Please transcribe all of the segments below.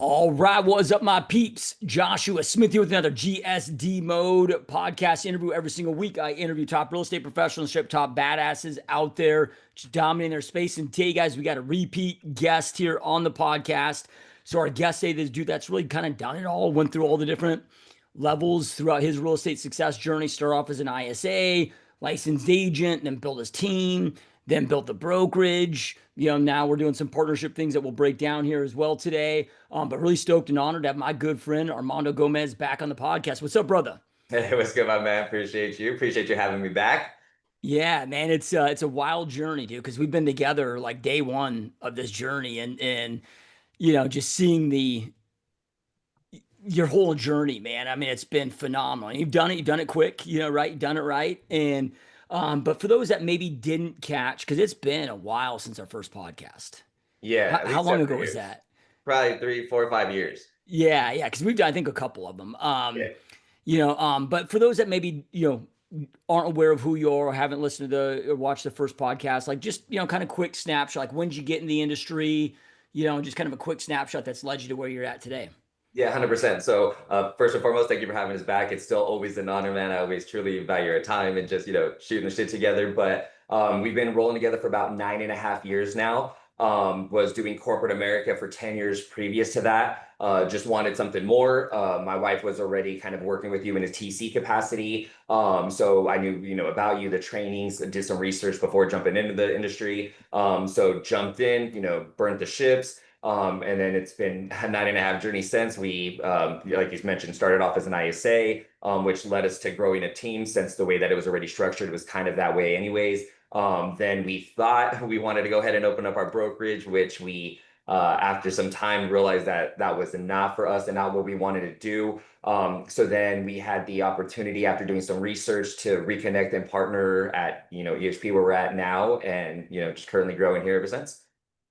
All right, what's up, my peeps? Joshua Smith here with another GSD Mode Podcast Interview. Every single week, I interview top real estate professionals, top badasses out there just dominating their space. And today, guys, we got a repeat guest here on the podcast. So our guest today, this dude that's really kind of done it all, went through all the different levels throughout his real estate success journey. Started off as an ISA, licensed agent, then built his team, then built the brokerage. Now we're doing some partnership things that we'll break down here as well today. But really stoked and honored to have my good friend Armando Gomez back on the podcast. What's up, brother? Hey, what's good, my man? Appreciate you. Appreciate you having me back. Yeah, man, it's a wild journey, dude, because we've been together like day one of this journey, and just seeing the your whole journey, man. I mean, it's been phenomenal. You've done it quick, right? You've done it right. And but for those that maybe didn't catch, because it's been a while since our first podcast. Yeah, How, at how least long several ago was years. that? Probably 3, 4, 5 years. Yeah, because we've done, I think, a couple of them. Yeah. But for those that maybe, aren't aware of who you are or haven't listened to or watched the first podcast, like just, kind of quick snapshot, like when did you get in the industry, just kind of a quick snapshot that's led you to where you're at today. Yeah, 100%. So first and foremost, thank you for having us back. It's still always an honor, man. I always truly value your time and just, shooting the shit together. But we've been rolling together for about 9.5 years now. Was doing corporate America for 10 years previous to that. Just wanted something more. My wife was already kind of working with you in a TC capacity. So I knew, about you, the trainings, did some research before jumping into the industry. So jumped in, burnt the ships. And then it's been a 9.5 journey since. We, like you mentioned, started off as an ISA, which led us to growing a team, since the way that it was already structured was kind of that way anyways. Then we thought we wanted to go ahead and open up our brokerage, which we, after some time, realized that that was not for us and not what we wanted to do. So then we had the opportunity, after doing some research, to reconnect and partner at, EHP, where we're at now, and, just currently growing here ever since.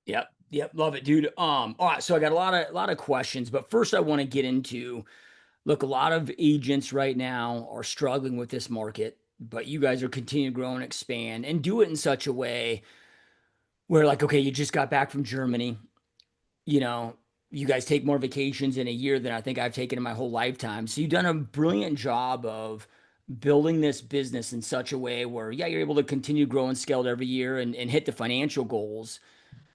Yep. Yep. Love it, dude. All right. So I got a lot of questions, but first I want to get into, look, a lot of agents right now are struggling with this market, but you guys are continuing to grow and expand and do it in such a way where, like, okay, you just got back from Germany, you know, you guys take more vacations in a year than I think I've taken in my whole lifetime. So you've done a brilliant job of building this business in such a way where, yeah, you're able to continue to grow and scale it every year and hit the financial goals,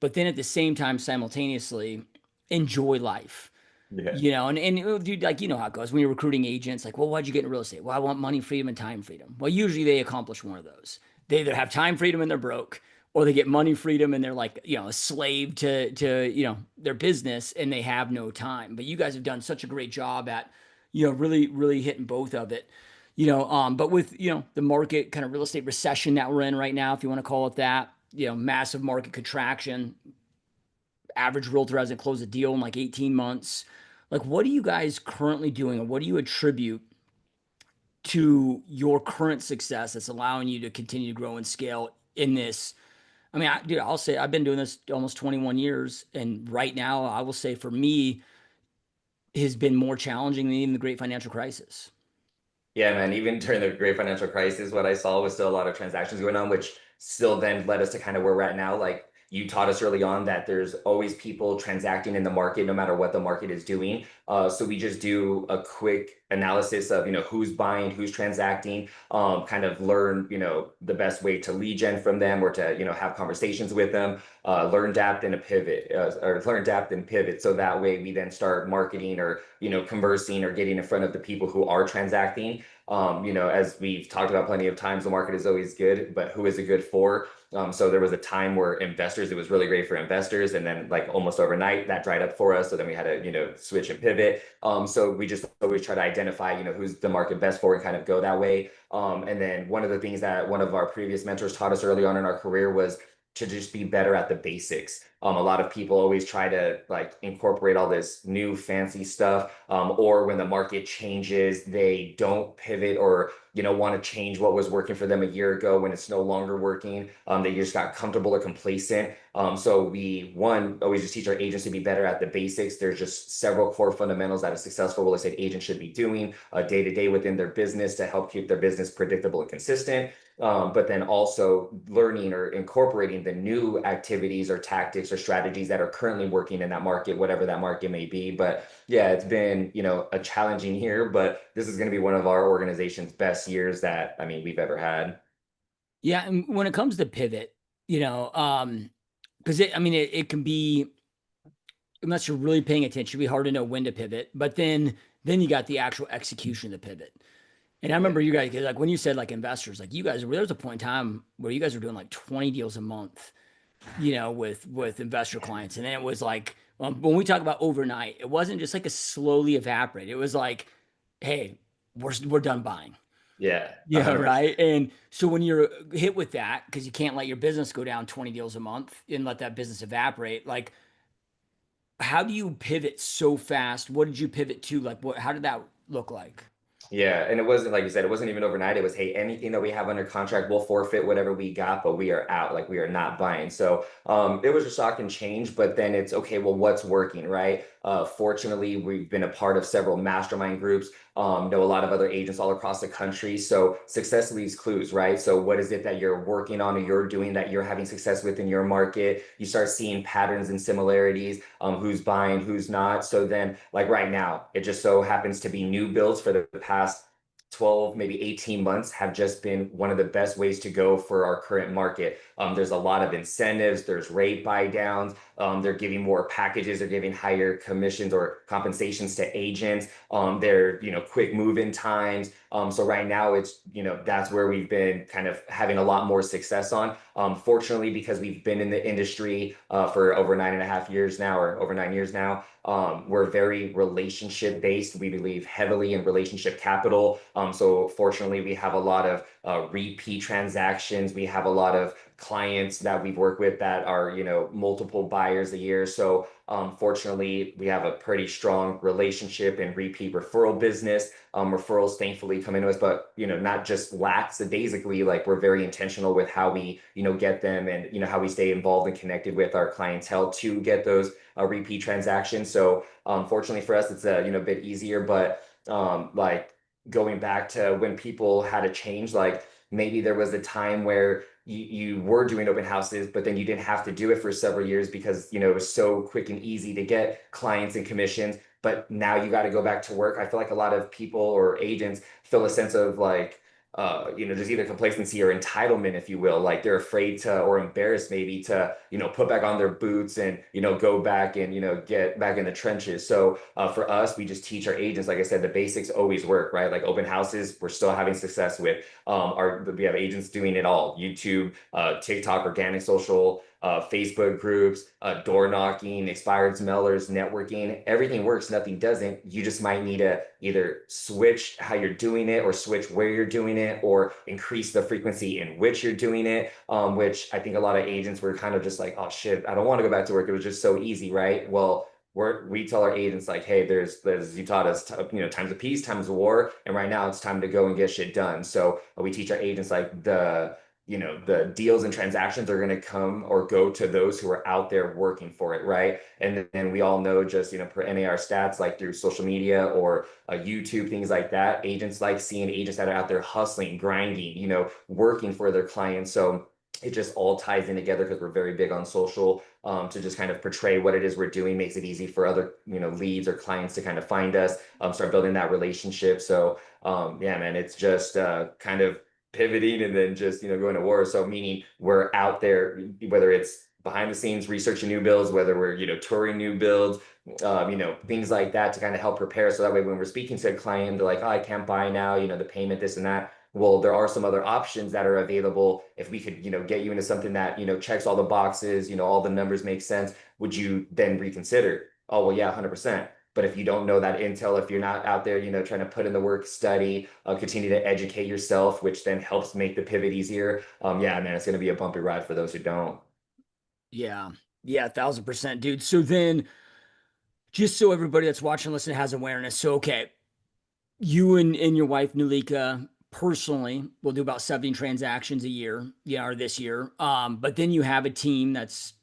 but then at the same time, simultaneously enjoy life. Yeah. Dude, like, how it goes when you're recruiting agents. Like, well, why'd you get into real estate? Well, I want money freedom and time freedom. Well, usually they accomplish one of those. They either have time freedom and they're broke, or they get money freedom and they're like, a slave to their business and they have no time. But you guys have done such a great job at, really, really hitting both of it. But with, the market kind of real estate recession that we're in right now, if you want to call it that, massive market contraction, average realtor hasn't closed a deal in like 18 months. Like, what are you guys currently doing, or what do you attribute to your current success that's allowing you to continue to grow and scale in this? I mean, dude, I'll say I've been doing this almost 21 years, and right now, I will say for me, has been more challenging than even the great financial crisis. Yeah, man, even during the great financial crisis, what I saw was still a lot of transactions going on, which still then led us to kind of where we're at now. Like, you taught us early on that there's always people transacting in the market, no matter what the market is doing. So we just do a quick analysis of, who's buying, who's transacting, kind of learn, the best way to lead gen from them, or to, have conversations with them, learn, adapt, and pivot, or learn, adapt, and pivot. So that way we then start marketing, or, conversing, or getting in front of the people who are transacting. As we've talked about plenty of times, the market is always good, but who is it good for? So there was a time where investors, it was really great for investors. And then, like, almost overnight that dried up for us. So then we had to, switch and pivot. So we just always try to identify, who's the market best for, and kind of go that way. And then one of the things that one of our previous mentors taught us early on in our career was to just be better at the basics. A lot of people always try to, like, incorporate all this new fancy stuff, or when the market changes, they don't pivot, or want to change what was working for them a year ago when it's no longer working. They just got comfortable or complacent. So we, one, always just teach our agents to be better at the basics. There's just several core fundamentals that a successful real estate agent should be doing day to day within their business to help keep their business predictable and consistent. But then also learning or incorporating the new activities or tactics or or strategies that are currently working in that market, whatever that market may be. But yeah, it's been, a challenging year, but this is going to be one of our organization's best years that, I mean, we've ever had. Yeah, and when it comes to pivot, because it can be, unless you're really paying attention, it'd be hard to know when to pivot. But then you got the actual execution of the pivot. And I Yeah. remember you guys, like when you said like investors, like you guys, there was a point in time where you guys were doing like 20 deals a month, with investor clients. And then it was like, when we talk about overnight, it wasn't just like a slowly evaporate. It was like, hey, we're done buying. Yeah. Yeah, 100%. right. And so when you're hit with that, because you can't let your business go down 20 deals a month and let that business evaporate, like how do you pivot so fast? What did you pivot to? Like how did that look like? Yeah, and it wasn't like you said, it wasn't even overnight. It was, hey, anything that we have under contract, we'll forfeit whatever we got, but we are out. Like we are not buying. So it was a shock and change, but then it's okay, well, what's working, right? Fortunately, we've been a part of several mastermind groups, know a lot of other agents all across the country. So success leaves clues, right? So what is it that you're working on or you're doing that you're having success with in your market? You start seeing patterns and similarities, who's buying, who's not. So then, like right now, it just so happens to be new builds for the past 12, maybe 18 months have just been one of the best ways to go for our current market. There's a lot of incentives, there's rate buy downs, they're giving more packages, they're giving higher commissions or compensations to agents. They're, quick move-in times. So right now it's, that's where we've been kind of having a lot more success on. Fortunately, because we've been in the industry for over 9.5 years now, or over 9 years now, we're very relationship based. We believe heavily in relationship capital. So fortunately, we have a lot of repeat transactions. We have a lot of clients that we've worked with that are, multiple buyers a year. So fortunately, we have a pretty strong relationship and repeat referral business. Referrals thankfully come into us, but not just lackadaisically, like we're very intentional with how we, get them and how we stay involved and connected with our clientele to get those repeat transactions. So fortunately for us, it's a bit easier, but like going back to when people had a change, like maybe there was a time where you were doing open houses, but then you didn't have to do it for several years because it was so quick and easy to get clients and commissions. But now you got to go back to work. I feel like a lot of people or agents feel a sense of like, there's either complacency or entitlement, if you will. Like they're afraid to or embarrassed maybe to, put back on their boots and, go back and, get back in the trenches. So for us, we just teach our agents, like I said, the basics always work, right? Like open houses, we're still having success with. We have agents doing it all: YouTube, TikTok, organic social, Facebook groups, door knocking, expired mailers, networking. Everything works, nothing doesn't. You just might need to either switch how you're doing it or switch where you're doing it or increase the frequency in which you're doing it, which I think a lot of agents were kind of just like, oh shit, I don't want to go back to work. It was just so easy, right? Well, we tell our agents like, hey, there's you taught us, times of peace, times of war, and right now it's time to go and get shit done. So we teach our agents like the deals and transactions are going to come or go to those who are out there working for it, right? And then we all know, just per NAR stats, like through social media or YouTube, things like that, agents like seeing agents that are out there hustling, grinding, working for their clients. So it just all ties in together because we're very big on social, to just kind of portray what it is we're doing, makes it easy for other leads or clients to kind of find us, start building that relationship. So yeah, man, it's just kind of pivoting and then just going to war. So meaning we're out there, whether it's behind the scenes researching new builds, whether we're touring new builds, things like that to kind of help prepare. So that way, when we're speaking to a client, they're like, oh, I can't buy now, the payment, this and that. Well, there are some other options that are available. If we could, get you into something that, checks all the boxes, all the numbers make sense, would you then reconsider? Oh, well, yeah, 100%. But if you don't know that intel, if you're not out there, trying to put in the work, study, continue to educate yourself, which then helps make the pivot easier. Yeah, man, it's going to be a bumpy ride for those who don't. Yeah. Yeah, 1,000%, dude. So then, just so everybody that's watching, listening has awareness. So, okay, you and your wife, Nulika, personally will do about 70 transactions a year, or this year. But then you have a team that's,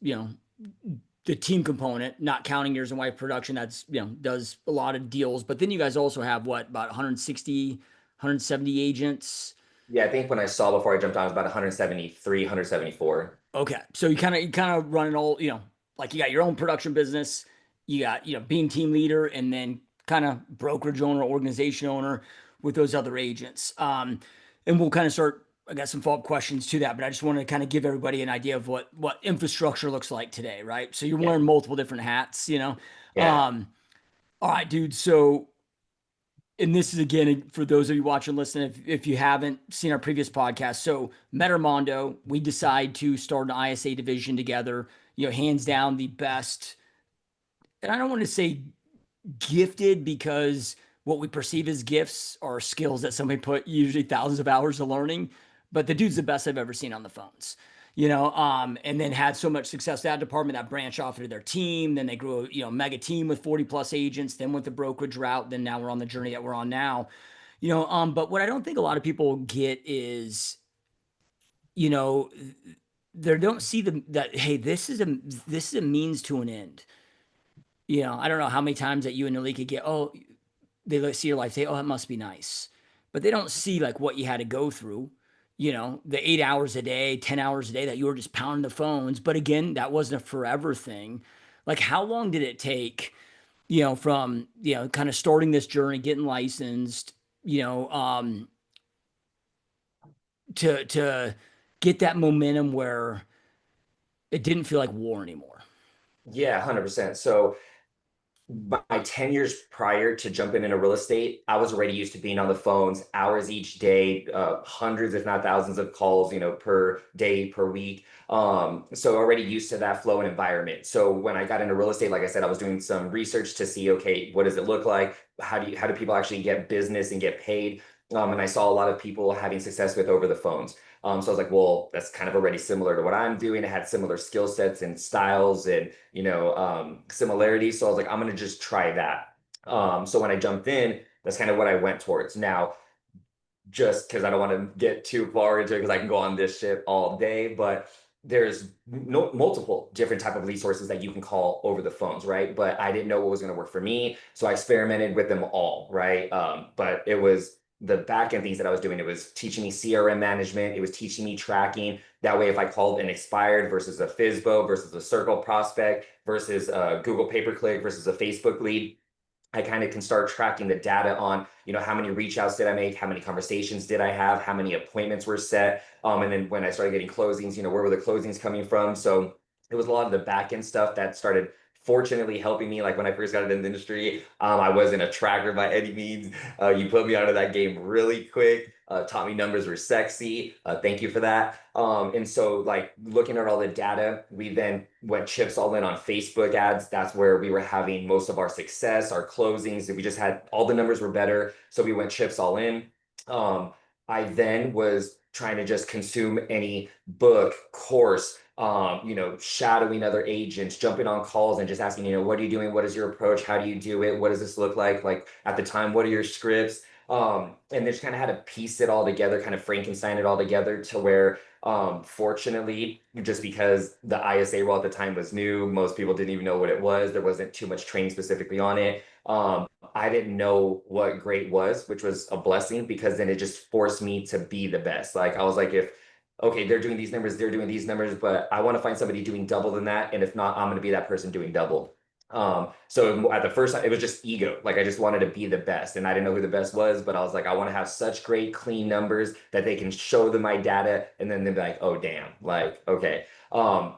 the team component, not counting yours and wife production, that's, does a lot of deals. But then you guys also have what, about 160, 170 agents? Yeah, I think when I saw before I jumped on, it was about 173, 174. Okay. So you kind of run it all, Like you got your own production business, you got, being team leader, and then kind of brokerage owner, organization owner with those other agents. And we'll kind of start, I got some follow-up questions to that, but I just want to kind of give everybody an idea of what infrastructure looks like today, right? So you're Yeah. wearing multiple different hats. Yeah. All right, dude. So, and this is again for those of you watching, listening, if you haven't seen our previous podcast. So, met Armando, we decide to start an ISA division together. Hands down the best. And I don't want to say gifted, because what we perceive as gifts are skills that somebody put usually thousands of hours of learning. But the dude's the best I've ever seen on the phones. And then had so much success that department that branched off into their team. Then they grew, mega team with 40 plus agents, then went the brokerage route. Then now we're on the journey that we're on now. But what I don't think a lot of people get is, you know, they don't see that, hey, this is a means to an end. I don't know how many times that you and Nalika get, oh, they see your life, say, oh, that must be nice. But they don't see like what you had to go through, the 8 hours a day, 10 hours a day that you were just pounding the phones. But again, that wasn't a forever thing. Like, how long did it take, from, kind of starting this journey, getting licensed, to get that momentum where it didn't feel like war anymore? Yeah, 100%. So my 10 years prior to jumping into real estate, I was already used to being on the phones hours each day, hundreds, if not thousands of calls, per day, per week. So already used to that flow and environment. So when I got into real estate, like I said, I was doing some research to see, okay, what does it look like? How do people actually get business and get paid? And I saw a lot of people having success with over the phones. So I was like, well, that's kind of already similar to what I'm doing. It had similar skill sets and styles and, similarities. So I was like, I'm going to just try that. So when I jumped in, that's kind of what I went towards. Now, just because I don't want to get too far into it, because I can go on this shit all day, but there's multiple different type of resources that you can call over the phones, right? But I didn't know what was going to work for me, so I experimented with them all, right? But it was the back end things that I was doing. It was teaching me CRM management. It was teaching me tracking. That way, if I called an expired versus a FISBO versus a circle prospect versus a Google pay-per-click versus a Facebook lead, I kind of can start tracking the data on, how many reach outs did I make? How many conversations did I have? How many appointments were set? And then when I started getting closings, where were the closings coming from? So it was a lot of the back end stuff that started fortunately helping me. Like when I first got into the industry, I wasn't a tracker by any means. You put me onto that game really quick. Taught me numbers were sexy. Thank you for that. And so like looking at all the data, we then went chips all in on Facebook ads. That's where we were having most of our success, our closings. We just had all the numbers were better. So we went chips all in. I then was trying to just consume any book, course, shadowing other agents, jumping on calls and just asking, what are you doing? What is your approach? How do you do it? What does this look like? Like at the time, what are your scripts? And they just kind of had to piece it all together, kind of Frankenstein it all together to where, fortunately, just because the ISA role at the time was new, most people didn't even know what it was. There wasn't too much training specifically on it. I didn't know what great was, which was a blessing because then it just forced me to be the best. Like I was like, if okay, they're doing these numbers, they're doing these numbers, but I want to find somebody doing double than that. And if not, I'm going to be that person doing double. So at the first time, it was just ego. Like I just wanted to be the best, and I didn't know who the best was, but I was like, I want to have such great, clean numbers that they can show them my data, and then they'll be like, oh damn, like okay.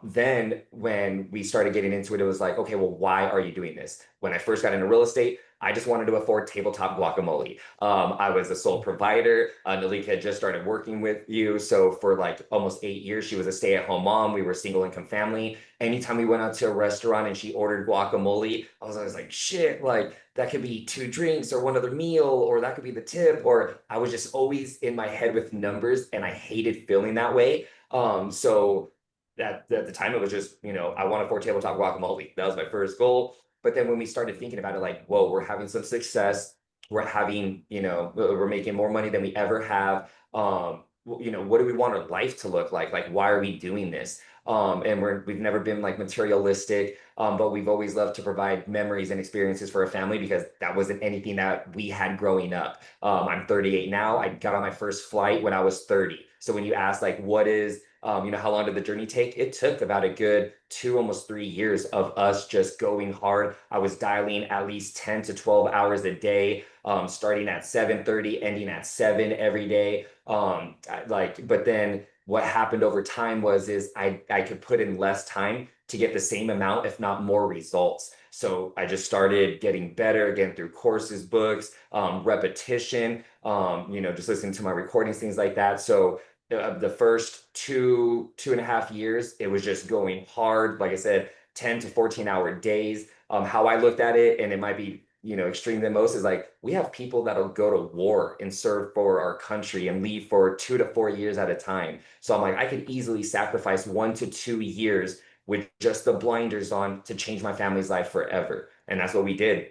Then when we started getting into it, it was like, okay, well, why are you doing this? When I first got into real estate, I just wanted to afford tabletop guacamole. I was a sole provider. Nalika had just started working with you. So for like almost 8 years, she was a stay-at-home mom. We were a single income family. Anytime we went out to a restaurant and she ordered guacamole, I was always like, shit, like that could be 2 drinks or one other meal, or that could be the tip. Or I was just always in my head with numbers and I hated feeling that way. So at the time it was just, I want to afford tabletop guacamole. That was my first goal. But then when we started thinking about it, like, whoa, we're having some success. We're having, we're making more money than we ever have. What do we want our life to look like? Like, why are we doing this? And we've never been like materialistic, but we've always loved to provide memories and experiences for a family because that wasn't anything that we had growing up. I'm 38 now. I got on my first flight when I was 30. So when you ask like, what is How long did the journey take? It took about a good 2, almost 3 years of us just going hard. I was dialing at least 10 to 12 hours a day, starting at 7:30, ending at 7 every day. But then what happened over time is I could put in less time to get the same amount, if not more results. So I just started getting better again through courses, books, repetition, just listening to my recordings, things like that. So the first 2.5 years, it was just going hard. Like I said, 10 to 14-hour days. How I looked at it, and it might be, extreme than most, is like we have people that'll go to war and serve for our country and leave for 2 to 4 years at a time. So I'm like, I could easily sacrifice 1 to 2 years with just the blinders on to change my family's life forever. And that's what we did.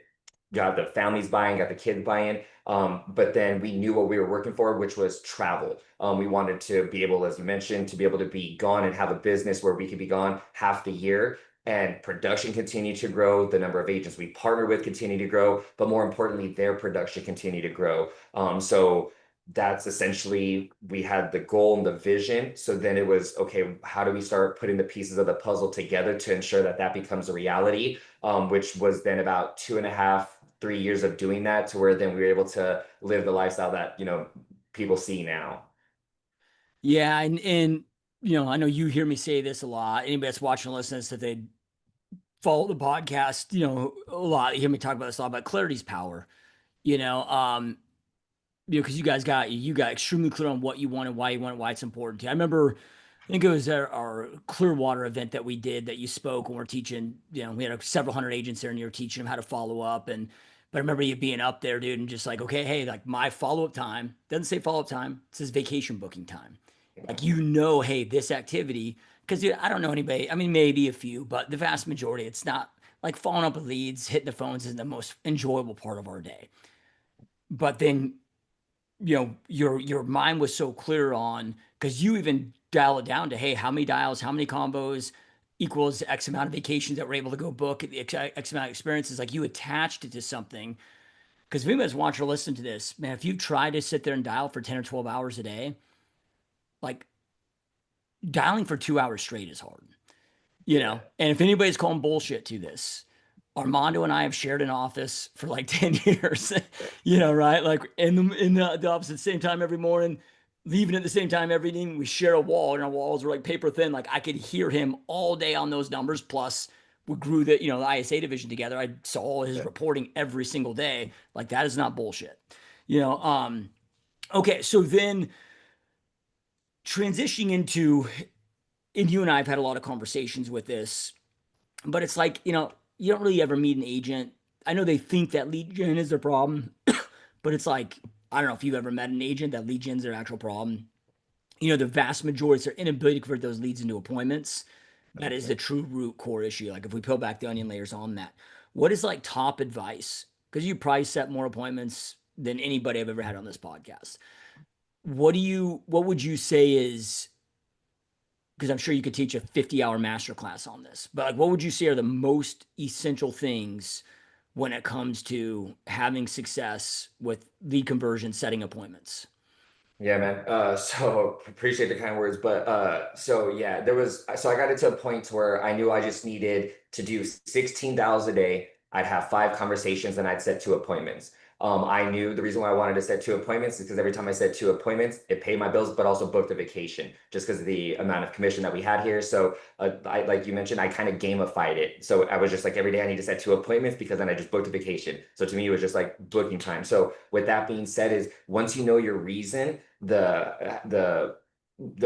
Got the families buying, got the kids buying. But then we knew what we were working for, which was travel. We wanted to be able, as you mentioned, to be able to be gone and have a business where we could be gone half the year, and production continued to grow. The number of agents we partner with continued to grow, but more importantly, their production continued to grow. So that's essentially, we had the goal and the vision. So then it was, okay, how do we start putting the pieces of the puzzle together to ensure that that becomes a reality? Which was then about 2.5, 3 years of doing that, to where then we were able to live the lifestyle that, people see now. Yeah, and I know you hear me say this a lot. Anybody that's watching or listening that they follow the podcast, a lot. You hear me talk about this a lot, but clarity's power. You know, um, because you got extremely clear on what you wanted, why you want it, why it's important to you. I remember, I think it was our Clearwater event that we did that you spoke when we're teaching. We had several hundred agents there, and you were teaching them how to follow up. But I remember you being up there, dude, and just like, okay, hey, like my follow up time doesn't say follow up time; it says vacation booking time. Yeah. Like, hey, this activity, because I don't know anybody. I mean, maybe a few, but the vast majority, it's not like following up with leads, hitting the phones isn't the most enjoyable part of our day. But then your mind was so clear on, because you even dial it down to, hey, how many dials, how many combos equals X amount of vacations that we're able to go book, X amount of experiences. Like, you attached it to something. Because if anybody's watching or listening to this, man, if you try to sit there and dial for 10 or 12 hours a day, like, dialing for 2 hours straight is hard. Yeah. And if anybody's calling bullshit to this, Armando and I have shared an office for like 10 years, right? Like, in the office at the same time every morning, leaving at the same time every evening. We share a wall, and our walls were like paper thin. Like, I could hear him all day on those numbers. Plus, we grew the ISA division together. I saw his Yeah. reporting every single day. Like, that is not bullshit. You know, um, okay, so then transitioning into, and you and I have had a lot of conversations with this, but it's like, you don't really ever meet an agent. I know they think that lead gen is their problem, but it's like, I don't know if you've ever met an agent that lead gen's their actual problem. The vast majority is their inability to convert those leads into appointments. That is Okay. the true root core issue. Like, if we peel back the onion layers on that, what is like top advice? Because you probably set more appointments than anybody I've ever had on this podcast. What would you say is, because I'm sure you could teach a 50-hour masterclass on this, but like, what would you say are the most essential things when it comes to having success with lead conversion, setting appointments? Yeah, man. So appreciate the kind words, but so yeah, so I got it to a point where I knew I just needed to do 16 dials a day. I'd have 5 conversations, and I'd set 2 appointments. I knew the reason why I wanted to set 2 appointments is because every time I set 2 appointments, it paid my bills, but also booked a vacation, just because of the amount of commission that we had here. So like you mentioned, I kind of gamified it. So I was just like, every day I need to set 2 appointments, because then I just booked a vacation. So to me, it was just like booking time. So with that being said, is once you know your reason, the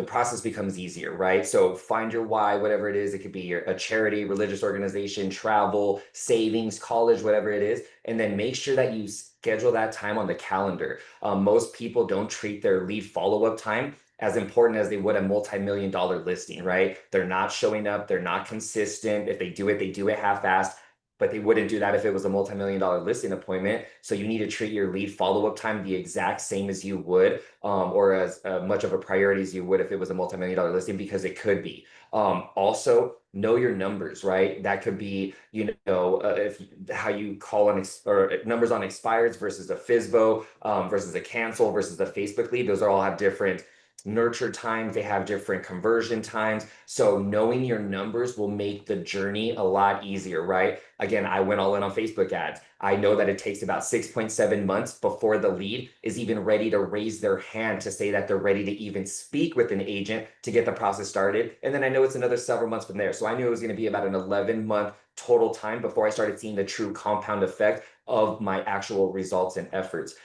process becomes easier, right? So find your why, whatever it is. It could be a charity, religious organization, travel, savings, college, whatever it is, and then make sure that you schedule that time on the calendar. Most people don't treat their lead follow-up time as important as they would a multi-million-dollar listing, right? They're not showing up, they're not consistent. If they do it half-assed, but they wouldn't do that if it was a multi-million-dollar listing appointment. So you need to treat your lead follow-up time the exact same as you would, or as much of a priority as you would if it was a multi-million-dollar listing, because it could be. Also, know your numbers, right? That could be, if how you call on or numbers on expires versus a FISBO, versus a cancel versus a Facebook lead. Those are all have different nurture times, they have different conversion times. So knowing your numbers will make the journey a lot easier, right? Again, I went all in on Facebook ads. I know that it takes about 6.7 months before the lead is even ready to raise their hand to say that they're ready to even speak with an agent to get the process started. And then I know it's another several months from there. So I knew it was going to be about an 11-month total time before I started seeing the true compound effect of my actual results and efforts.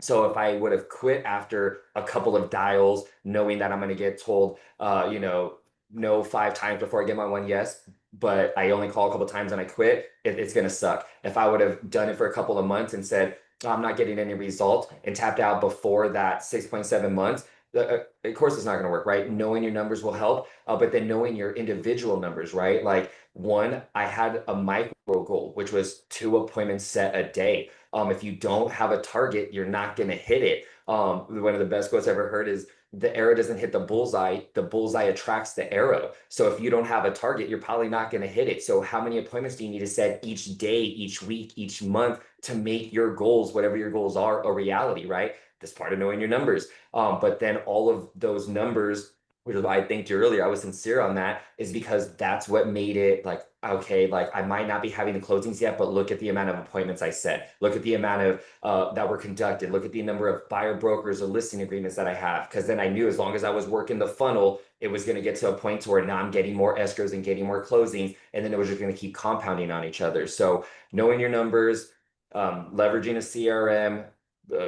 So if I would have quit after a couple of dials, knowing that I'm going to get told, no 5 times before I get my one yes, but I only call a couple of times and I quit, it's going to suck. If I would have done it for a couple of months and said, "Oh, I'm not getting any result," and tapped out before that 6.7 months, of course it's not going to work, right? Knowing your numbers will help, but then knowing your individual numbers, right? Like one, I had a micro goal, which was 2 appointments set a day. If you don't have a target, you're not going to hit it. One of the best quotes I ever heard is, the arrow doesn't hit the bullseye attracts the arrow. So if you don't have a target, you're probably not going to hit it. So how many appointments do you need to set each day, each week, each month to make your goals, whatever your goals are, a reality, right? That's part of knowing your numbers. But then all of those numbers, which is why I thanked you earlier, I was sincere on that, is because that's what made it like, okay, like I might not be having the closings yet, but look at the amount of appointments I set. Look at the amount of that were conducted. Look at the number of buyer brokers or listing agreements that I have. Because then I knew as long as I was working the funnel, it was going to get to a point to where now I'm getting more escrows and getting more closings. And then it was just going to keep compounding on each other. So knowing your numbers, leveraging a CRM,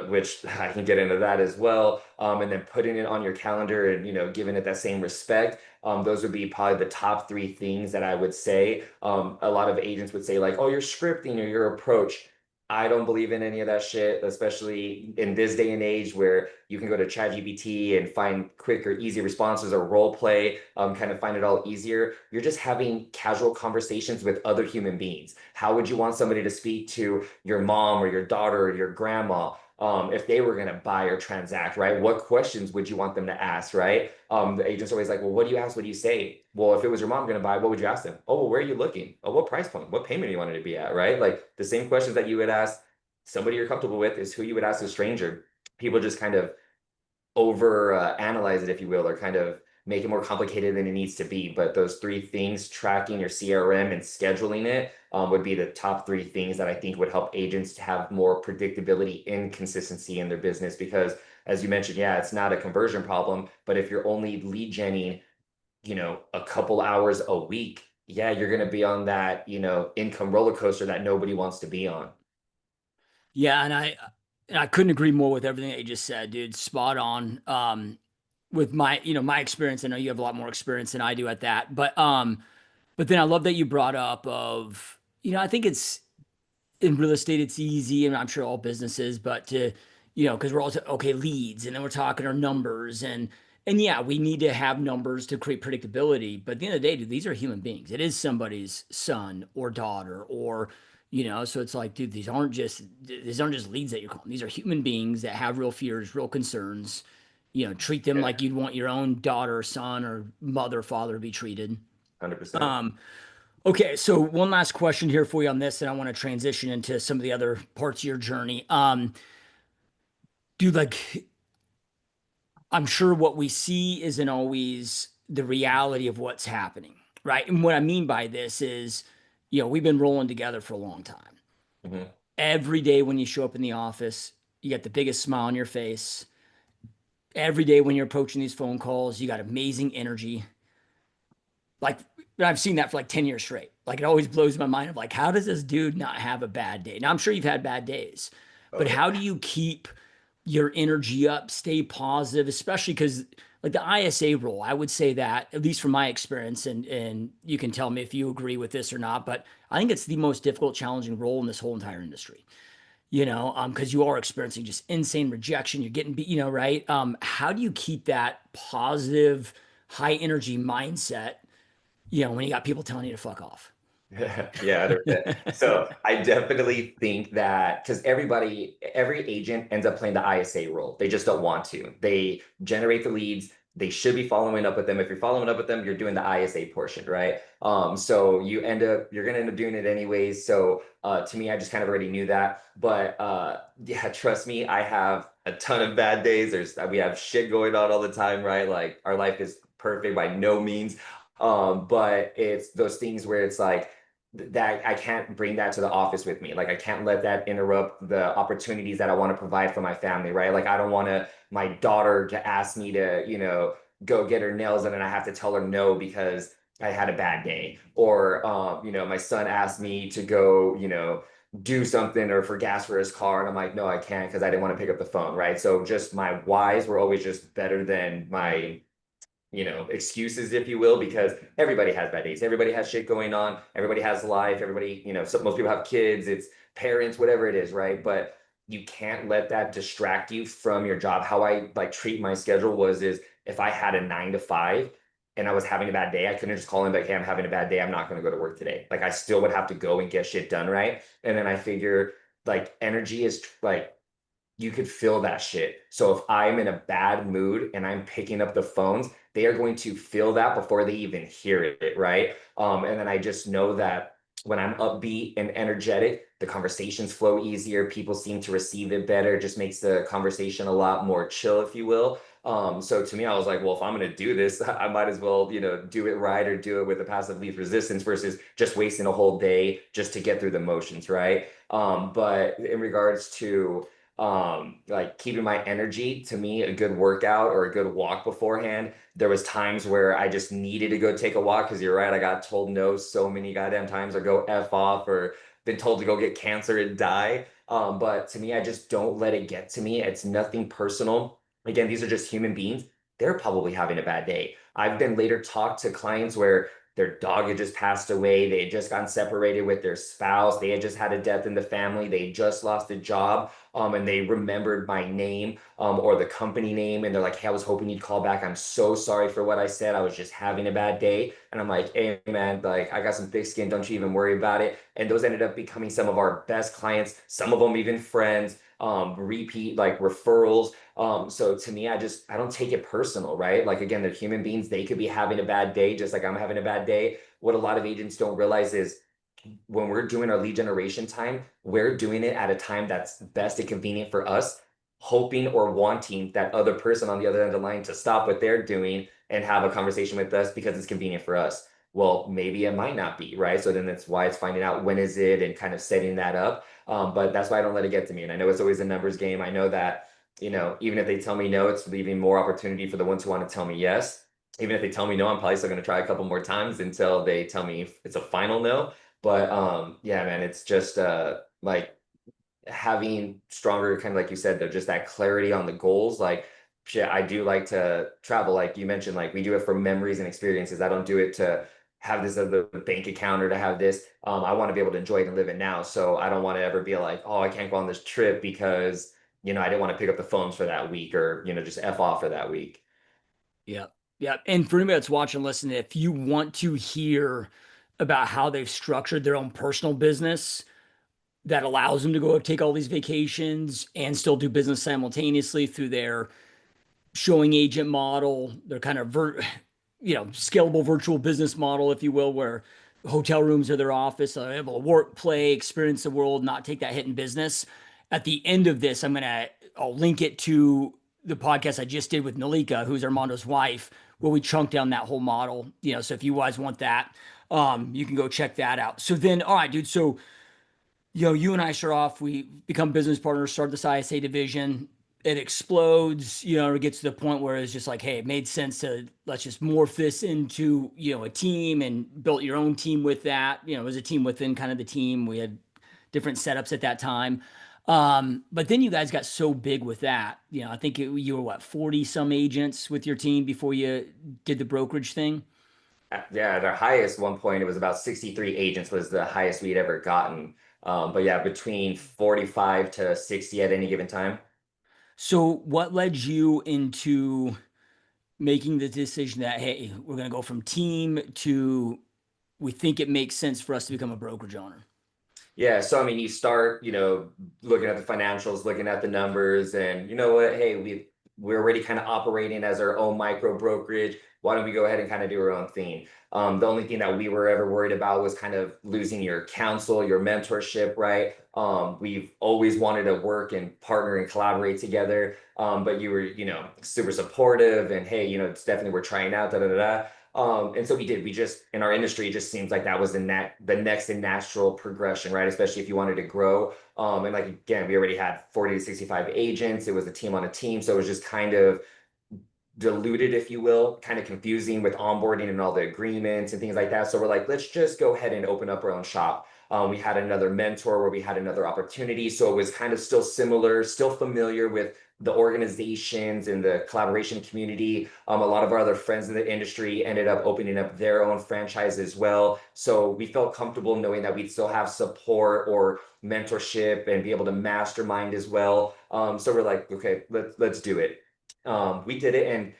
which I can get into that as well, and then putting it on your calendar and giving it that same respect. Those would be probably the top 3 things that I would say. A lot of agents would say like, "Oh, your scripting or your approach." I don't believe in any of that shit, especially in this day and age where you can go to ChatGPT and find quick or easy responses or role play, kind of find it all easier. You're just having casual conversations with other human beings. How would you want somebody to speak to your mom or your daughter or your grandma? If they were going to buy or transact, right? What questions would you want them to ask, right? The agent's always like, "Well, what do you ask? What do you say?" Well, if it was your mom going to buy, what would you ask them? "Oh, well, where are you looking? Oh, what price point? What payment do you want it to be at?" Right? Like the same questions that you would ask somebody you're comfortable with is who you would ask a stranger. People just kind of over analyze it, if you will, or kind of make it more complicated than it needs to be. But those 3 things, tracking your CRM and scheduling it, would be the top 3 things that I think would help agents to have more predictability and consistency in their business. Because as you mentioned, yeah, it's not a conversion problem, but if you're only lead genning, a couple hours a week, yeah, you're going to be on that, income roller coaster that nobody wants to be on. Yeah, and I couldn't agree more with everything that you just said, dude. Spot on. With my experience, I know you have a lot more experience than I do at that. But then I love that you brought up of, I think it's in real estate, it's easy, and I'm sure all businesses, but because we're all okay, leads, and then we're talking our numbers, and yeah, we need to have numbers to create predictability. But at the end of the day, dude, these are human beings. It is somebody's son or daughter, or so it's like, dude, these aren't just leads that you're calling. These are human beings that have real fears, real concerns. Treat them Yeah, like you'd want your own daughter, son, or mother, father to be treated. 100%. Um, Okay, so one last question here for you on this, and I want to transition into some of the other parts of your journey. Dude, like, I'm sure what we see isn't always the reality of what's happening, right? And what I mean by this is, we've been rolling together for a long time. Hmm. Every day when you show up in the office, you got the biggest smile on your face. Every day when you're approaching these phone calls, you got amazing energy. Like, I've seen that for like 10 years straight. Like, it always blows my mind of like, how does this dude not have a bad day? Now, I'm sure you've had bad days, Oh but yeah. how do you keep your energy up, stay positive, especially because like the ISA role, I would say that, at least from my experience, and you can tell me if you agree with this or not, but I think it's the most difficult, challenging role in this whole entire industry. Because you are experiencing just insane rejection. You're getting beat, right? How do you keep that positive, high energy mindset, when you got people telling you to fuck off? Yeah, 100%. So I definitely think that because every agent ends up playing the ISA role. They just don't want to. They generate the leads. They should be following up with them. If you're following up with them, you're doing the ISA portion, right? So you're gonna end up doing it anyways. So to me, I just kind of already knew that. But yeah, trust me, a ton of bad days. We have shit going on all the time, right? Like our life is perfect by no means. But it's those things where it's like that I can't bring that to the office with me. Like I can't let that interrupt the opportunities that I want to provide for my family, right? Like I don't want my daughter to ask me to, go get her nails done and I have to tell her no because I had a bad day. Or my son asked me to go, do something or for gas for his car. And I'm like, no, I can't because I didn't want to pick up the phone, right? So just my whys were always just better than my excuses, if you will, because everybody has bad days. Everybody has shit going on. Everybody has life. Everybody, most people have kids, it's parents, whatever it is, right? But you can't let that distract you from your job. How I like treat my schedule is if I had a 9 to 5 and I was having a bad day, I couldn't just call in like, hey, I'm having a bad day. I'm not going to go to work today. Like I still would have to go and get shit done, right? And then I figure like energy is like you could feel that shit. So if I'm in a bad mood and I'm picking up the phones, they are going to feel that before they even hear it, right? And then I just know that when I'm upbeat and energetic, the conversations flow easier. People seem to receive it better. It just makes the conversation a lot more chill, if you will. So to me, I was like, well, if I'm going to do this, I might as well, do it right or do it with a passive least resistance versus just wasting a whole day just to get through the motions, right? But in regards to like keeping my energy, to me a good workout or a good walk beforehand, there was times where I just needed to go take a walk because you're right, I got told no so many goddamn times or go F off or been told to go get cancer and die. But to me, I just don't let it get to me. It's nothing personal. Again, these are just human beings. They're probably having a bad day. I've been later talked to clients where their dog had just passed away, they had just gotten separated with their spouse, they had just had a death in the family, they just lost a job, and they remembered my name or the company name, and they're like, "Hey, I was hoping you'd call back. I'm so sorry for what I said. I was just having a bad day." And I'm like, "Hey, man, like I got some thick skin. Don't you even worry about it." And those ended up becoming some of our best clients. Some of them even friends, repeat like referrals. So to me, I don't take it personal, right? Like again, they're human beings. They could be having a bad day, just like I'm having a bad day. What a lot of agents don't realize is when we're doing our lead generation time, we're doing it at a time that's best and convenient for us, hoping or wanting that other person on the other end of the line to stop what they're doing and have a conversation with us because it's convenient for us. Well, maybe it might not be, right? So then that's why it's finding out when is it and kind of setting that up. But that's why I don't let it get to me. And I know it's always a numbers game. I know that, even if they tell me no, it's leaving more opportunity for the ones who want to tell me yes. Even if they tell me no, I'm probably still going to try a couple more times until they tell me it's a final no. But yeah, man, it's just like having stronger kind of like you said, though, just that clarity on the goals. Like shit, I do like to travel, like you mentioned, like we do it for memories and experiences. I don't do it to have this other bank account or to have this. I want to be able to enjoy it and live it now. So I don't want to ever be like, oh, I can't go on this trip because I didn't want to pick up the phones for that week or just F off for that week. Yeah. Yeah. And for anybody that's watching, listen, if you want to hear about how they've structured their own personal business that allows them to go take all these vacations and still do business simultaneously through their showing agent model, their kind of scalable virtual business model, if you will, where hotel rooms are their office, so they're able to work, play, experience the world, not take that hit in business. At the end of this, I'll link it to the podcast I just did with Nalika, who's Armando's wife, where we chunk down that whole model. So if you guys want that, you can go check that out. So then, all right, dude. So you and I start off, we become business partners, start this ISA division. It explodes, it gets to the point where it's just like, hey, it made sense to let's just morph this into, a team and built your own team with that. It was a team within kind of the team. We had different setups at that time. But then you guys got so big with that. I think you were what, 40 some agents with your team before you did the brokerage thing? Yeah, at our highest one point, it was about 63 agents was the highest we'd ever gotten. But yeah, between 45 to 60 at any given time. So what led you into making the decision that, hey, we're going to go from team to we think it makes sense for us to become a brokerage owner? Yeah, so I mean, you start, looking at the financials, looking at the numbers, and you know what? Hey, we're already kind of operating as our own micro brokerage. Why don't we go ahead and kind of do our own thing? The only thing that we were ever worried about was kind of losing your counsel, your mentorship, right? We've always wanted to work and partner and collaborate together. But you were, super supportive and hey, it's definitely we're trying out, da da da da. And so we did. We just in our industry, it just seems like that was the next and natural progression, right? Especially if you wanted to grow. And like again, we already had 40 to 65 agents. It was a team on a team, so it was just kind of diluted, if you will, kind of confusing with onboarding and all the agreements and things like that. So we're like, let's just go ahead and open up our own shop. We had another mentor where we had another opportunity. So it was kind of still similar, still familiar with the organizations and the collaboration community. A lot of our other friends in the industry ended up opening up their own franchise as well. So we felt comfortable knowing that we'd still have support or mentorship and be able to mastermind as well. So we're like, okay, let's do it. We did it, and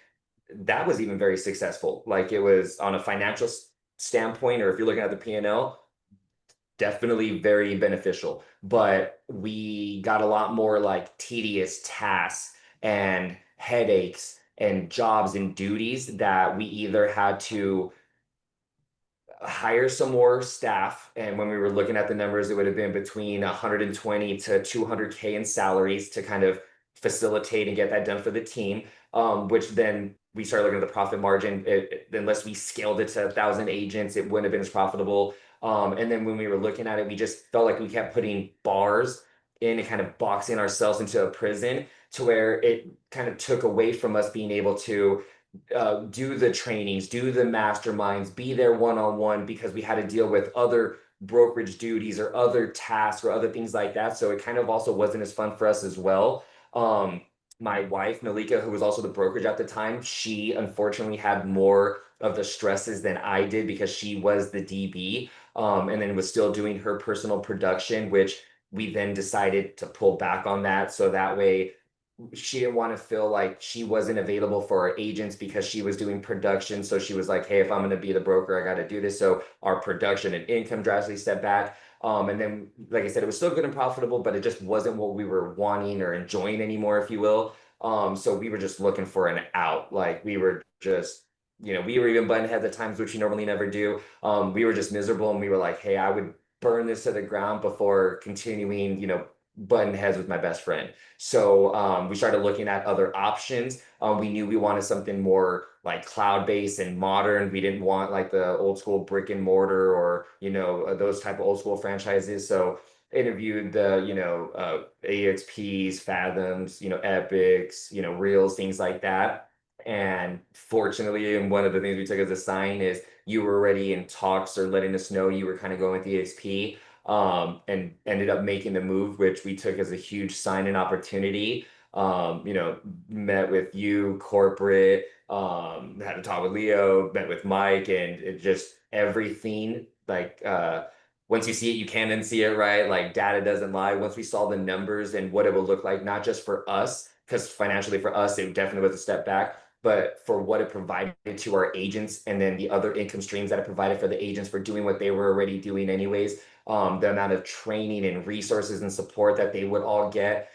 that was even very successful. Like it was on a financial standpoint, or if you're looking at the P&L, definitely very beneficial. But we got a lot more like tedious tasks and headaches and jobs and duties that we either had to hire some more staff. And when we were looking at the numbers, it would have been between 120 to 200K in salaries to kind of facilitate and get that done for the team. Which then we started looking at the profit margin. Unless we scaled it to 1,000 agents, it wouldn't have been as profitable. And then when we were looking at it, we just felt like we kept putting bars in and kind of boxing ourselves into a prison to where it kind of took away from us being able to do the trainings, do the masterminds, be there one-on-one because we had to deal with other brokerage duties or other tasks or other things like that. So it kind of also wasn't as fun for us as well. My wife, Malika, who was also the brokerage at the time, she unfortunately had more of the stresses than I did because she was the DB, and then was still doing her personal production, which we then decided to pull back on that. So that way she didn't want to feel like she wasn't available for our agents because she was doing production. So she was like, hey, if I'm going to be the broker, I got to do this. So our production and income drastically stepped back. And then, like I said, it was still good and profitable, but it just wasn't what we were wanting or enjoying anymore, if you will. So we were just looking for an out. Like we were just, we were even button heads at times, which we normally never do. We were just miserable and we were like, hey, I would burn this to the ground before continuing, button heads with my best friend. So we started looking at other options. We knew we wanted something more like cloud-based and modern. We didn't want like the old school brick and mortar or, those type of old school franchises. So interviewed the, AXPs, Fathoms, Epics, Reels, things like that. And fortunately, and one of the things we took as a sign is you were already in talks or letting us know you were kind of going with the EXP, and ended up making the move, which we took as a huge sign and opportunity. Met with you, corporate, had a talk with Leo, met with Mike, and it just everything like once you see it, you can unsee it, right? Like data doesn't lie. Once we saw the numbers and what it would look like, not just for us, because financially for us, it definitely was a step back, but for what it provided to our agents and then the other income streams that it provided for the agents for doing what they were already doing anyways, the amount of training and resources and support that they would all get.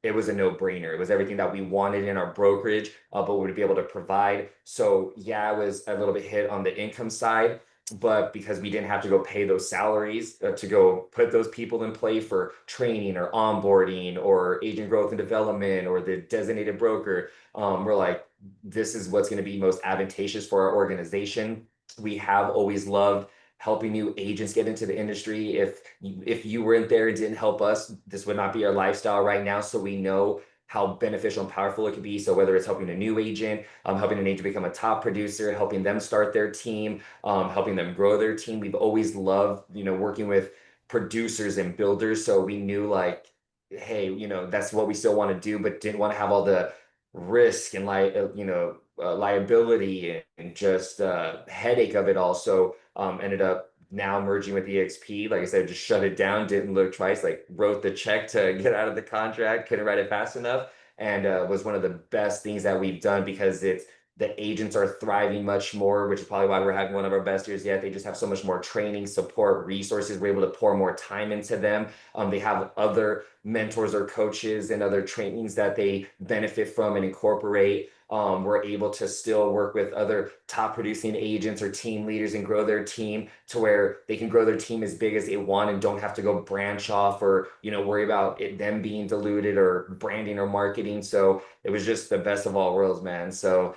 It was a no-brainer. It was everything that we wanted in our brokerage, but we would be able to provide. So yeah, it was a little bit hit on the income side, but because we didn't have to go pay those salaries to go put those people in play for training or onboarding or agent growth and development or the designated broker, we're like, this is what's going to be most advantageous for our organization. We have always loved helping new agents get into the industry. If you weren't there and didn't help us, this would not be our lifestyle right now. So we know how beneficial and powerful it could be. So whether it's helping a new agent, helping an agent become a top producer, helping them start their team, helping them grow their team, we've always loved, working with producers and builders. So we knew like, hey, that's what we still want to do, but didn't want to have all the risk and liability and just headache of it all. So ended up now merging with EXP. Like I said, just shut it down, didn't look twice, like wrote the check to get out of the contract, couldn't write it fast enough. And was one of the best things that we've done because it's The agents are thriving much more, which is probably why we're having one of our best years yet. They just have so much more training, support, resources. We're able to pour more time into them. They have other mentors or coaches and other trainings that they benefit from and incorporate. We're able to still work with other top producing agents or team leaders and grow their team to where they can grow their team as big as they want and don't have to go branch off or worry about them being diluted or branding or marketing. So it was just the best of all worlds, man. So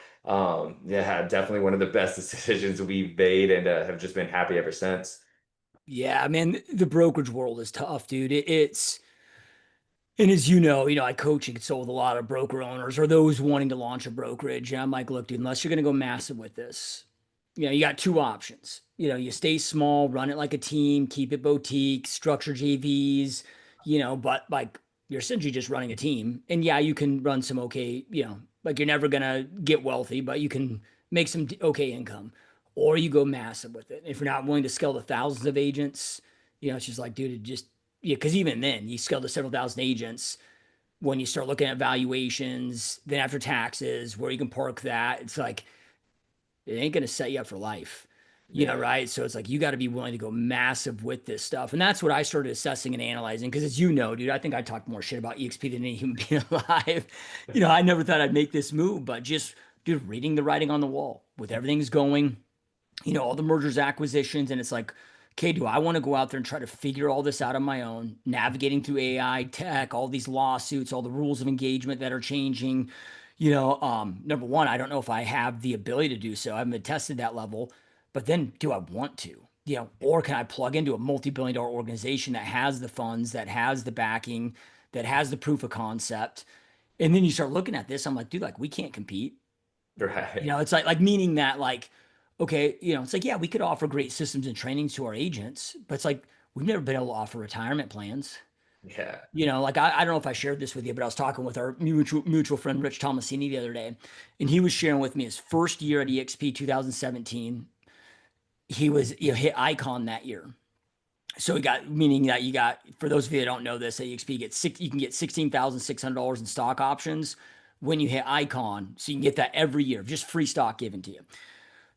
yeah, definitely one of the best decisions we've made and have just been happy ever since. Yeah, I mean, the brokerage world is tough, dude. It's and as I coach and consult with a lot of broker owners or those wanting to launch a brokerage. And I'm like, look, dude, unless you're going to go massive with this, you got two options. You stay small, run it like a team, keep it boutique, structure JVs, but like you're essentially just running a team. And yeah, you can run some okay, like you're never going to get wealthy, but you can make some okay income. Or you go massive with it. If you're not willing to scale to thousands of agents, it's just like, dude, it just yeah, because even then, you scale to several thousand agents. When you start looking at valuations, then after taxes, where you can park that, it's like it ain't going to set you up for life. Yeah. Right? So it's like you got to be willing to go massive with this stuff. And that's what I started assessing and analyzing. Because as you know, dude, I think I talked more shit about EXP than any human being alive. I never thought I'd make this move, but just, dude, reading the writing on the wall with everything's going, all the mergers, acquisitions, and it's like, okay, do I want to go out there and try to figure all this out on my own, navigating through AI, tech, all these lawsuits, all the rules of engagement that are changing? Number one, I don't know if I have the ability to do so. I haven't tested that level, but then do I want to? Or can I plug into a multi-billion dollar organization that has the funds, that has the backing, that has the proof of concept? And then you start looking at this, I'm like, dude, like we can't compete. Right. It's like meaning that like, okay, it's like, yeah, we could offer great systems and trainings to our agents, but it's like we've never been able to offer retirement plans. Yeah. Like I don't know if I shared this with you, but I was talking with our mutual friend Rich Tomasini the other day, and he was sharing with me his first year at EXP 2017. He was hit icon that year. So he got meaning that you got for those of you that don't know this, at EXP you can get $16,600 in stock options when you hit icon. So you can get that every year, just free stock given to you.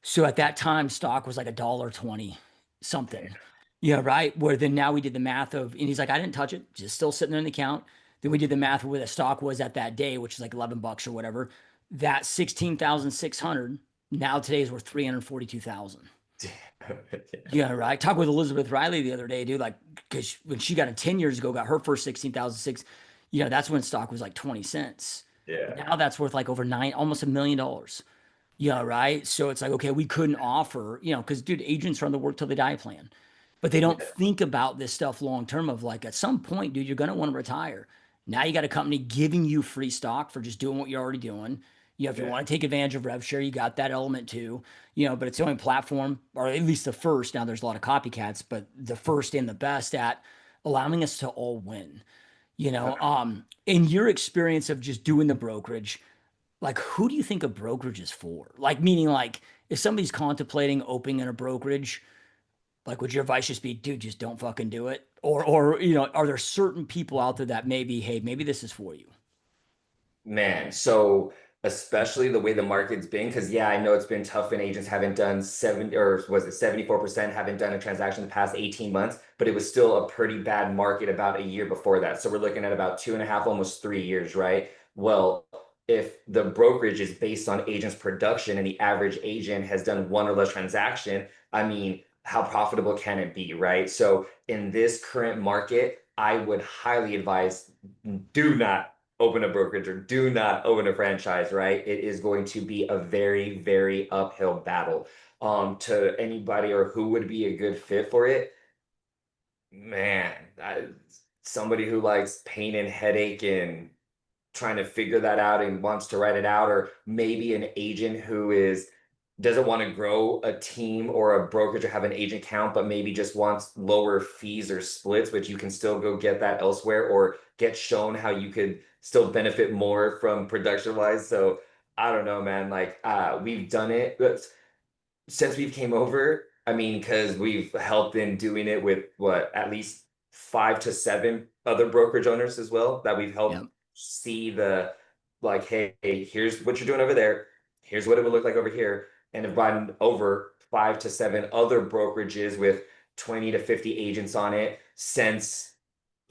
So at that time, stock was like $1.20 something. Damn. Yeah, right. Where then now we did the math of, and he's like, I didn't touch it, just still sitting there in the account. Then we did the math of where the stock was at that day, which is like $11 or whatever. That 16,600 now today is worth 342,000. Damn. Yeah, right. Talked with Elizabeth Riley the other day, dude. Like, because when she got it 10 years ago, got her first 16,006, that's when stock was like 20 cents. Yeah. Now that's worth like over almost $1 million. Yeah, right. So it's like, okay, we couldn't offer, because dude, agents are on the work till they die plan, but they don't Yeah. think about this stuff long term of like at some point, dude, you're gonna want to retire. Now you got a company giving you free stock for just doing what you're already doing. If you Yeah. want to take advantage of rev share, you got that element too. But it's the only platform, or at least the first. Now there's a lot of copycats, but the first and the best at allowing us to all win. In your experience of just doing the brokerage, like who do you think a brokerage is for? Like meaning like if somebody's contemplating opening a brokerage, like would your advice just be, dude, just don't fucking do it? Or are there certain people out there that maybe, hey, maybe this is for you? Man, so especially the way the market's been, because yeah, I know it's been tough when agents haven't done 70 or was it 74% haven't done a transaction in the past 18 months, but it was still a pretty bad market about a year before that. So we're looking at about 2.5, almost 3 years, right? Well, if the brokerage is based on agents' production and the average agent has done one or less transaction, I mean, how profitable can it be, right? So in this current market, I would highly advise do not open a brokerage or do not open a franchise, right? It is going to be a very, very uphill battle. To anybody or who would be a good fit for it, man, somebody who likes pain and headache and trying to figure that out and wants to write it out, or maybe an agent who is doesn't want to grow a team or a brokerage or have an agent count, but maybe just wants lower fees or splits, which you can still go get that elsewhere or get shown how you could still benefit more from production wise. So I don't know, man. Like we've done it, but since we've came over, I mean, because we've helped in doing it with what at least 5 to 7 other brokerage owners as well that we've helped Yep. see the like, hey, here's what you're doing over there. here's what it would look like over here. And have brought over 5 to 7 other brokerages with 20 to 50 agents on it since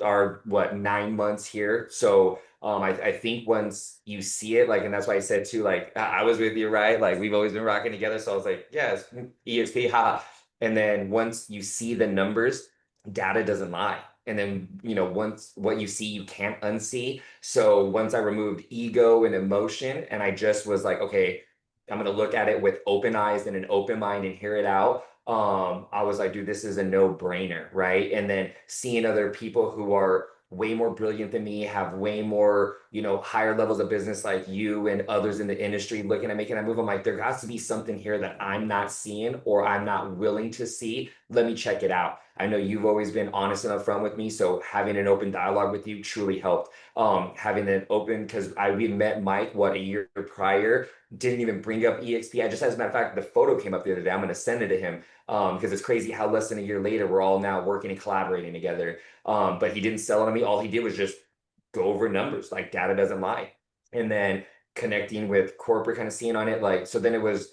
our 9 months here. So I think once you see it, like, and that's why I said too, like I was with you, right? Like we've always been rocking together. So I was like, yes, EXP, haha. And then once you see the numbers, data doesn't lie. And then, once what you see, you can't unsee. So once I removed ego and emotion, and I just was like, okay, I'm gonna look at it with open eyes and an open mind and hear it out. I was like, dude, this is a no-brainer, right? And then seeing other people who are way more brilliant than me, have way more, higher levels of business like you and others in the industry looking at making that move. I'm like, there has to be something here that I'm not seeing or I'm not willing to see. Let me check it out. I know you've always been honest and upfront with me, so having an open dialogue with you truly helped. Having an open, because we met Mike a year prior, didn't even bring up EXP. I just, as a matter of fact, the photo came up the other day. I'm going to send it to him because it's crazy how less than a year later we're all now working and collaborating together. But he didn't sell it on me. All he did was just go over numbers. Like data doesn't lie. And then connecting with corporate, kind of seeing on it. Like, so then it was,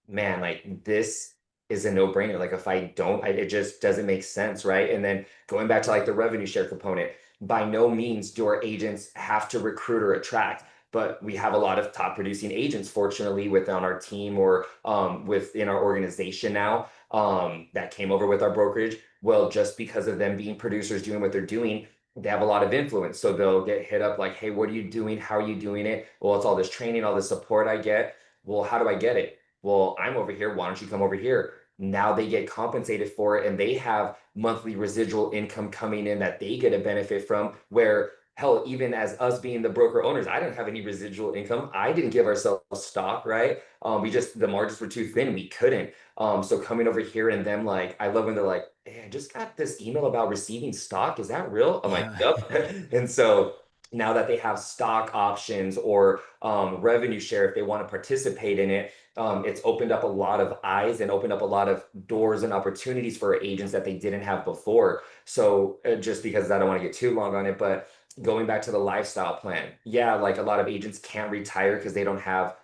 man, like this is a no-brainer. Like if I don't, it just doesn't make sense, right? And then going back to like the revenue share component, by no means do our agents have to recruit or attract, but we have a lot of top producing agents, fortunately, within our team or within our organization now that came over with our brokerage. Well, just because of them being producers doing what they're doing, they have a lot of influence. So they'll get hit up like, hey, what are you doing? How are you doing it? Well, it's all this training, all this support I get. Well, how do I get it? Well, I'm over here. Why don't you come over here? Now they get compensated for it and they have monthly residual income coming in that they get a benefit from, where hell, even as us being the broker owners, I didn't have any residual income. I didn't give ourselves stock, right? The margins were too thin. We couldn't. So coming over here and them, like, I love when they're like, hey, I just got this email about receiving stock. Is that real? I'm like, Yeah. yep. And so now that they have stock options or revenue share, if they want to participate in it, it's opened up a lot of eyes and opened up a lot of doors and opportunities for agents that they didn't have before. So just because I don't want to get too long on it, but going back to the lifestyle plan, yeah, like a lot of agents can't retire because they don't have,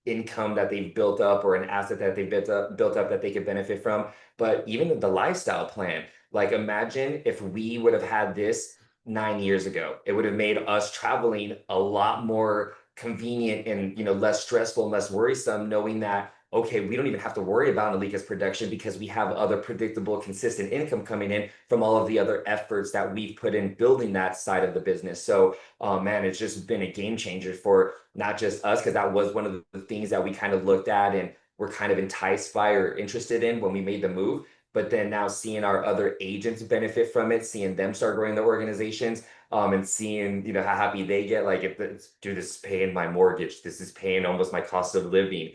income that they've built up or an asset that they built up that they could benefit from. But even the lifestyle plan, like imagine if we would have had this 9 years ago, it would have made us traveling a lot more convenient and less stressful and less worrisome, knowing that okay, we don't even have to worry about Alika's production because we have other predictable, consistent income coming in from all of the other efforts that we've put in building that side of the business. So, man, it's just been a game changer for not just us, because that was one of the things that we kind of looked at and were kind of enticed by or interested in when we made the move. But then now seeing our other agents benefit from it, seeing them start growing their organizations, and seeing how happy they get. Like, if it's, dude, this is paying my mortgage, this is paying almost my cost of living.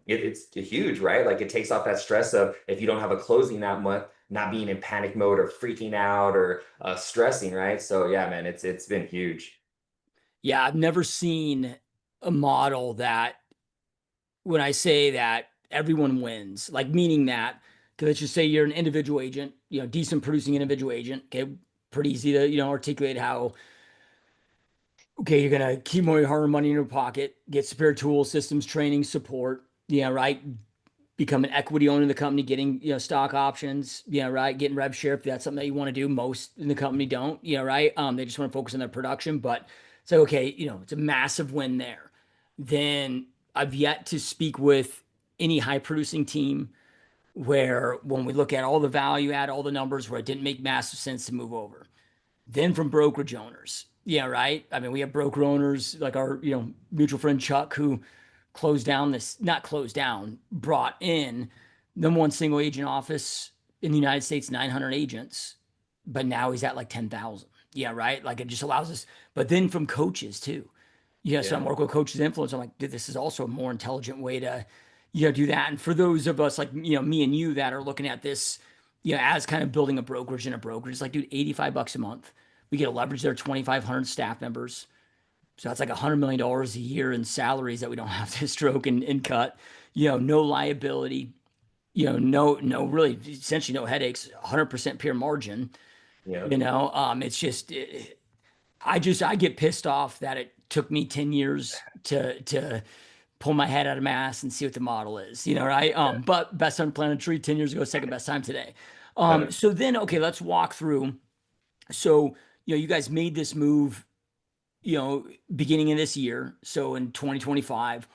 It's huge, right? Like it takes off that stress of if you don't have a closing that month, not being in panic mode or freaking out or stressing, right? So yeah, man, it's been huge. Yeah, I've never seen a model that when I say that everyone wins, like meaning that, because let's just say you're an individual agent, decent producing individual agent. Okay, pretty easy to, articulate how, okay, you're gonna keep more hard money in your pocket, get superior tools, systems, training, support. Yeah, right. Become an equity owner in the company, getting stock options. Yeah, right. Getting rev share if that's something that you want to do. Most in the company don't. Yeah, right. They just want to focus on their production. But it's like okay, it's a massive win there. Then I've yet to speak with any high producing team where when we look at all the value add, all the numbers, where it didn't make massive sense to move over. Then from brokerage owners. Yeah, right. I mean, we have broker owners like our, mutual friend Chuck, who closed down this, not closed down, brought in number one single agent office in the United States, 900 agents, but now he's at like 10,000. Yeah, right. Like it just allows us, but then from coaches too. Yeah, so I'm Yeah. working with coaches influence. I'm like, dude, this is also a more intelligent way to, do that. And for those of us like, me and you that are looking at this, as kind of building a brokerage and a brokerage, it's like, dude, 85 bucks a month. We get to leverage their 2,500 staff members. So that's like $100 million a year in salaries that we don't have to stroke and cut. No liability, no, really, essentially no headaches, 100% pure margin. Yeah. It's just, I get pissed off that it took me 10 years to pull my head out of my ass and see what the model is, you know, right? Yeah. But best time to plant a tree 10 years ago, second best time today. Love it. So then, okay, let's walk through. So, you guys made this move, beginning of this year. So in 2025,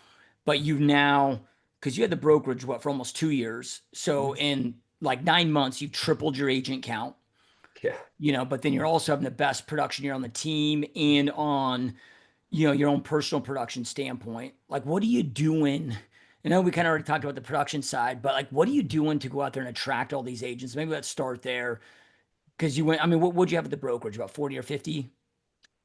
but you've now, because you had the brokerage, what, for almost 2 years. So Mhm. in like 9 months, you've tripled your agent count, Yeah. but then you're also having the best production year on the team and on, your own personal production standpoint. Like, what are you doing? I know we kind of already talked about the production side, but like, what are you doing to go out there and attract all these agents? Maybe let's start there. Because you went, I mean, what would you have at the brokerage? About 40 or 50?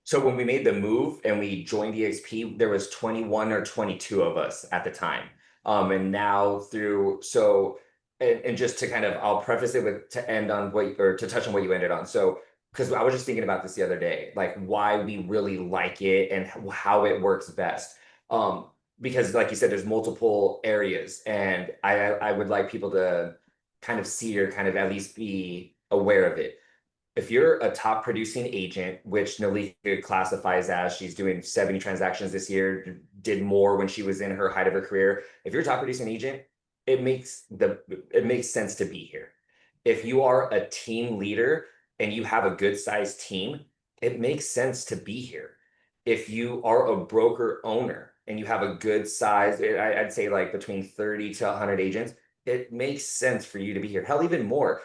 So when we made the move and we joined EXP, there was 21 or 22 of us at the time. And now and just to kind of, I'll preface it with to end on what, or to touch on what you ended on. So, because I was just thinking about this the other day, like why we really like it and how it works best. Um, because like you said, there's multiple areas, and I would like people to kind of see or kind of at least be aware of it. If you're a top producing agent, which Nalika classifies as, she's doing 70 transactions this year, did more when she was in her height of her career. If you're a top producing agent, it makes sense to be here. If you are a team leader and you have a good sized team, it makes sense to be here. If you are a broker owner and you have a good size, I'd say like between 30 to 100 agents, it makes sense for you to be here. Hell, even more.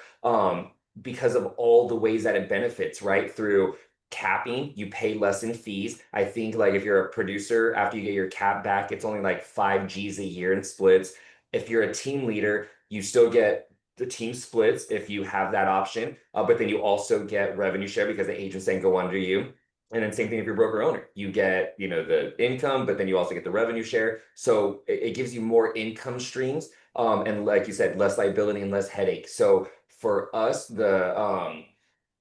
Because of all the ways that it benefits, right? Through capping, you pay less in fees. I think like if you're a producer, after you get your cap back, it's only like 5 G's a year in splits. If you're a team leader, you still get the team splits if you have that option, but then you also get revenue share because the agents then go under you. And then same thing if you're broker owner, you get, the income, but then you also get the revenue share. So it gives you more income streams. And like you said, less liability and less headache. So for us, what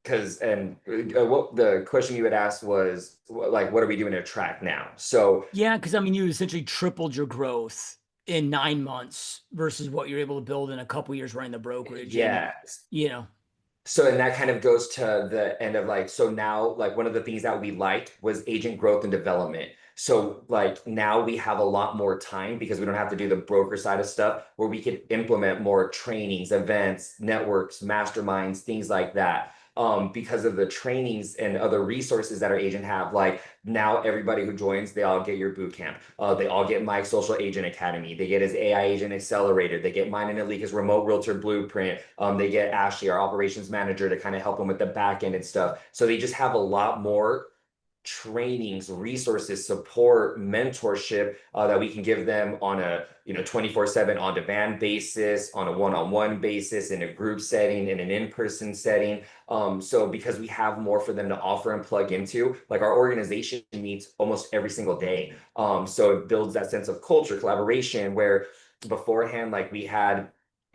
the question you had asked was like, what are we doing to track now? So Yeah, because I mean, you essentially tripled your growth in 9 months versus what you're able to build in a couple years running the brokerage. And, yeah, you know, and that kind of goes to the end of like, so now like one of the things that we liked was agent growth and development. So like now we have a lot more time because we don't have to do the broker side of stuff where we could implement more trainings, events, networks, masterminds, things like that. Because of the trainings and other resources that our agent have, like now everybody who joins, they all get your boot camp. They all get Mike's Social Agent Academy. They get his AI Agent Accelerator. They get mine and Alika's Remote Realtor Blueprint. They get Ashley, our operations manager, to kind of help them with the back end and stuff. So they just have a lot more trainings, resources, support, mentorship that we can give them on a 24/7 on demand basis, on a one-on-one basis, in a group setting, in an in-person setting. So because we have more for them to offer and plug into, like our organization meets almost every single day. So it builds that sense of culture, collaboration, where beforehand, like we had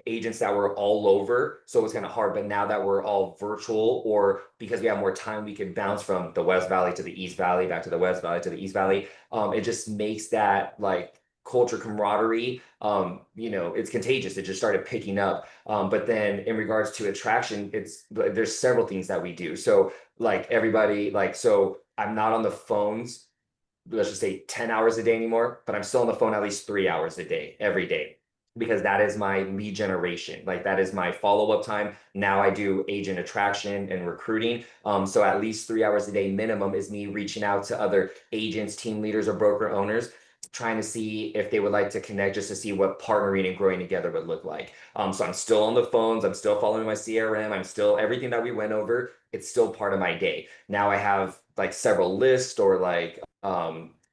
agents that were all over, so it was kind of hard. But now that we're all virtual, or because we have more time, we can bounce from the West Valley to the East Valley, back to the West Valley to the East Valley. It just makes that like culture, camaraderie, it's contagious. It just started picking up. But then in regards to attraction, there's several things that we do. So like everybody, like, so I'm not on the phones, let's just say 10 hours a day anymore, but I'm still on the phone at least 3 hours a day, every day, because that is my lead generation. Like that is my follow-up time. Now I do agent attraction and recruiting. So at least 3 hours a day minimum is me reaching out to other agents, team leaders, or broker owners, trying to see if they would like to connect, just to see what partnering and growing together would look like. So I'm still on the phones. I'm still following my CRM. I'm still, everything that we went over, it's still part of my day. Now I have like several lists or like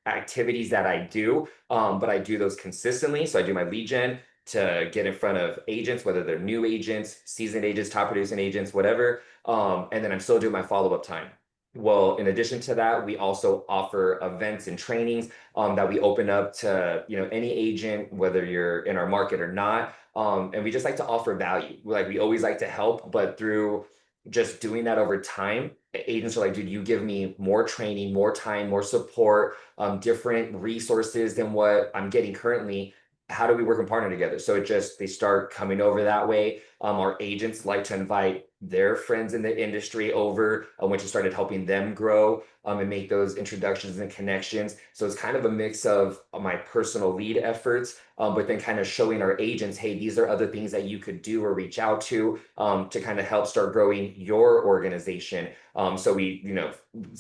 activities that I do, but I do those consistently. So I do my lead gen to get in front of agents, whether they're new agents, seasoned agents, top producing agents, whatever. And then I'm still doing my follow-up time. Well, in addition to that, we also offer events and trainings that we open up to any agent, whether you're in our market or not. And we just like to offer value. Like we always like to help, but through just doing that over time, agents are like, dude, you give me more training, more time, more support, different resources than what I'm getting currently. How do we work and partner together? So they start coming over that way. Our agents like to invite their friends in the industry over, which has started helping them grow and make those introductions and connections. So it's kind of a mix of my personal lead efforts, but then kind of showing our agents, hey, these are other things that you could do or reach out to kind of help start growing your organization. So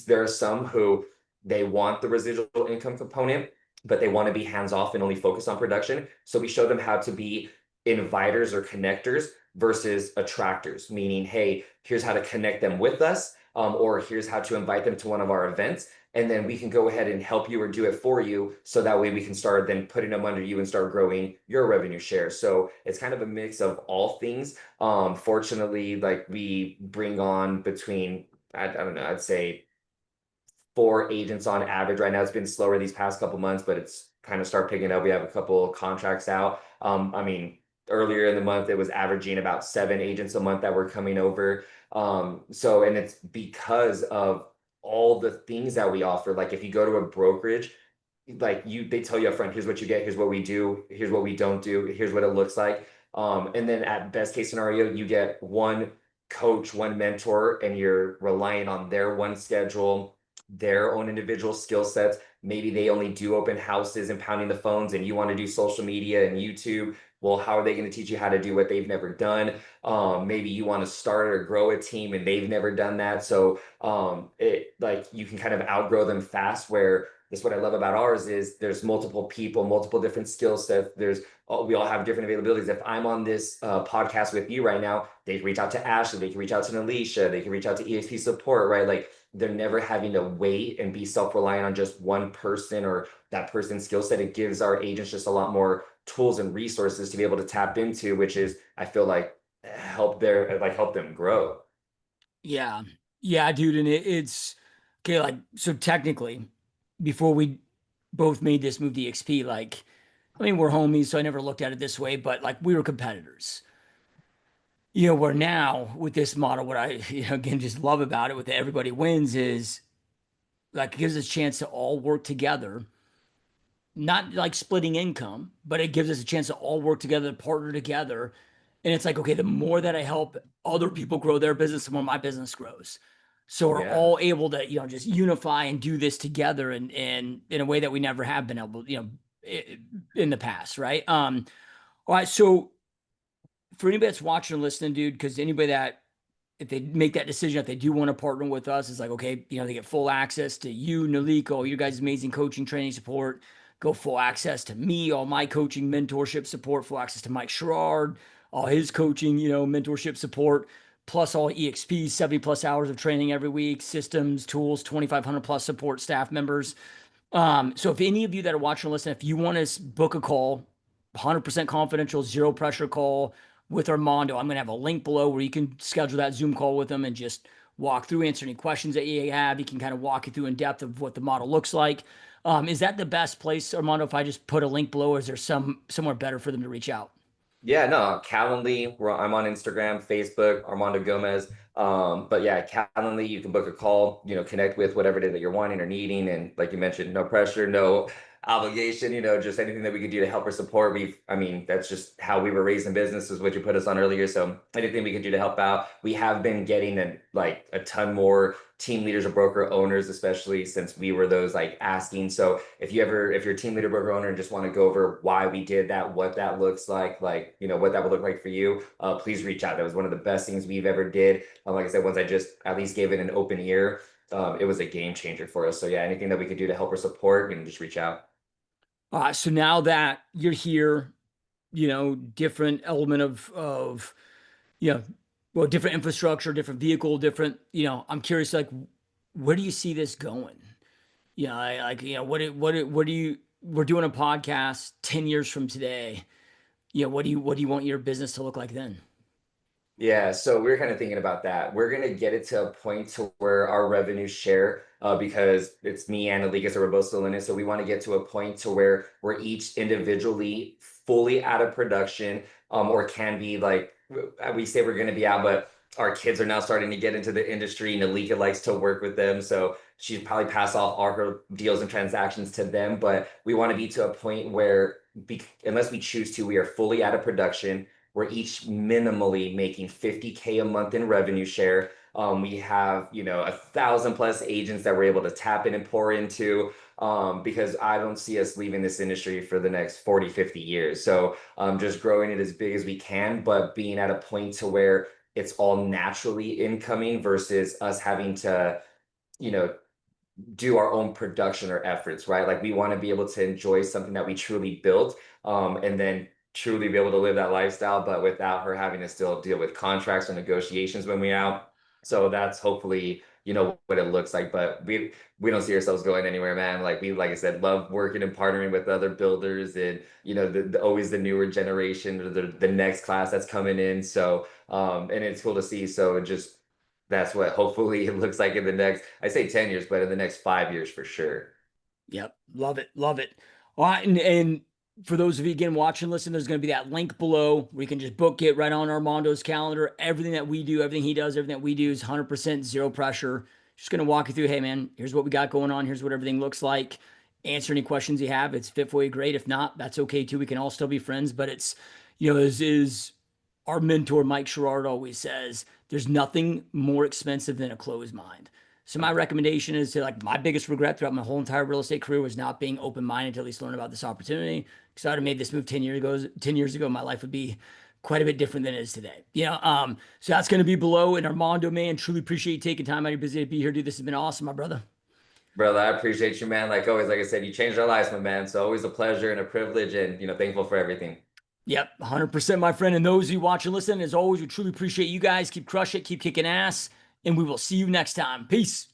there are some who they want the residual income component, but they want to be hands off and only focus on production. So we show them how to be inviters or connectors versus attractors, meaning, hey, here's how to connect them with us, or here's how to invite them to one of our events. And then we can go ahead and help you or do it for you. So that way we can start then putting them under you and start growing your revenue share. So it's kind of a mix of all things. Fortunately, like we bring on between, I don't know, I'd say 4 agents on average right now. It's been slower these past couple months, but it's kind of start picking up. We have a couple contracts out. Earlier in the month, it was averaging about 7 agents a month that were coming over. And it's because of all the things that we offer. Like if you go to a brokerage, they tell you up front, here's what you get, here's what we do, here's what we don't do, here's what it looks like. And then at best case scenario, you get one coach, one mentor, and you're relying on their one schedule, their own individual skill sets. Maybe they only do open houses and pounding the phones, and you want to do social media and YouTube. Well, how are they going to teach you how to do what they've never done? Maybe you want to start or grow a team and they've never done that. So you can kind of outgrow them fast. Where this what I love about ours is there's multiple people, multiple different skill sets. We all have different availabilities. If I'm on this podcast with you right now, they can reach out to Ashley, they can reach out to Alicia, they can reach out to EXP support, right? Like they're never having to wait and be self-reliant on just one person or that person's skill set. It gives our agents just a lot more tools and resources to be able to tap into, which is, I feel like, help them grow. Yeah. Yeah, dude. And it's okay. Like, so technically, before we both made this move to EXP, like, I mean, we're homies, so I never looked at it this way, but like we were competitors. Where now with this model, what I, again, just love about it with the everybody wins is like it gives us a chance to all work together, not like splitting income, but it gives us a chance to all work together, partner together. And it's like, okay, the more that I help other people grow their business, the more my business grows. So we're Yeah. all able to, just unify and do this together and in a way that we never have been able, in the past, right? All right. So for anybody that's watching and listening, dude, because anybody that if they make that decision, if they do want to partner with us, it's like, okay, they get full access to you, Naliko, you guys' amazing coaching, training support, go full access to me, all my coaching, mentorship support, full access to Mike Sherrard, all his coaching, mentorship support, plus all EXP, 70 plus hours of training every week, systems, tools, 2,500 plus support staff members. So if any of you that are watching or listening, if you want to book a call, 100% confidential, zero pressure call with Armando, I'm going to have a link below where you can schedule that Zoom call with him and just walk through, answer any questions that you have. He can kind of walk you through in depth of what the model looks like. Is that the best place, Armando, if I just put a link below, or is there somewhere better for them to reach out? Yeah, no, Calendly. I'm on Instagram, Facebook, Armando Gomez. But yeah, Calendly, you can book a call, connect with whatever it is that you're wanting or needing. And like you mentioned, no pressure, no obligation, just anything that we could do to help or support. That's just how we were raised in business, is what you put us on earlier. So anything we could do to help out. We have been getting a ton more team leaders or broker owners, especially since we were those asking. So if you're a team leader, broker owner, and just want to go over why we did that, what that looks like, what that would look like for you, please reach out. That was one of the best things we've ever did. Like I said, once I just at least gave it an open ear, it was a game changer for us. So yeah, anything that we could do to help or support, just reach out. So now that you're here, different element of you know, well, different infrastructure, different vehicle, different, I'm curious, like, where do you see this going? What do you, we're doing a podcast 10 years from today. What do you want your business to look like then? Yeah, so we're kind of thinking about that. We're gonna get it to a point to where our revenue share, because it's me and Alika, so we're both still in it. So we want to get to a point to where we're each individually fully out of production, or can be we say we're gonna be out, but our kids are now starting to get into the industry, and Alika likes to work with them, so she'd probably pass off all her deals and transactions to them. But we want to be to a point where, unless we choose to, we are fully out of production. we're each minimally making 50K a month in revenue share. We have, 1,000+ agents that we're able to tap in and pour into, because I don't see us leaving this industry for the next 40, 50 years. So just growing it as big as we can, but being at a point to where it's all naturally incoming versus us having to, you know, do our own production or efforts, right? Like we want to be able to enjoy something that we truly built, and then truly be able to live that lifestyle, but without her having to still deal with contracts or negotiations when we're out. So that's hopefully, what it looks like. But we don't see ourselves going anywhere, man. Like we, like I said, love working and partnering with other builders, and always the newer generation or the next class that's coming in. So and it's cool to see. So just that's what hopefully it looks like in the next, I say 10 years, but in the next 5 years for sure. Yep. Love it. Love it. All right. And for those of you again watching, listen, there's going to be that link below where you can just book it right on Armando's calendar. Everything that we do, everything he does, everything that we do is 100% zero pressure. Just going to walk you through, hey, man, here's what we got going on. Here's what everything looks like. Answer any questions you have. It's fit for you, great. If not, that's okay too. We can all still be friends. But it's, as is our mentor, Mike Sherrard, always says, there's nothing more expensive than a closed mind. So my recommendation is to, like, my biggest regret throughout my whole entire real estate career was not being open-minded to at least learn about this opportunity. Because I would have made this move 10 years ago, my life would be quite a bit different than it is today. So that's going to be below. And Armando, man, truly appreciate you taking time out of your busy to be here, dude. This has been awesome, my brother. Brother, I appreciate you, man. Like always, like I said, you changed our lives, my man. So always a pleasure and a privilege, and thankful for everything. Yep, 100%, my friend. And those of you watch and listen, as always, we truly appreciate you guys. Keep crushing it, keep kicking ass, and we will see you next time. Peace.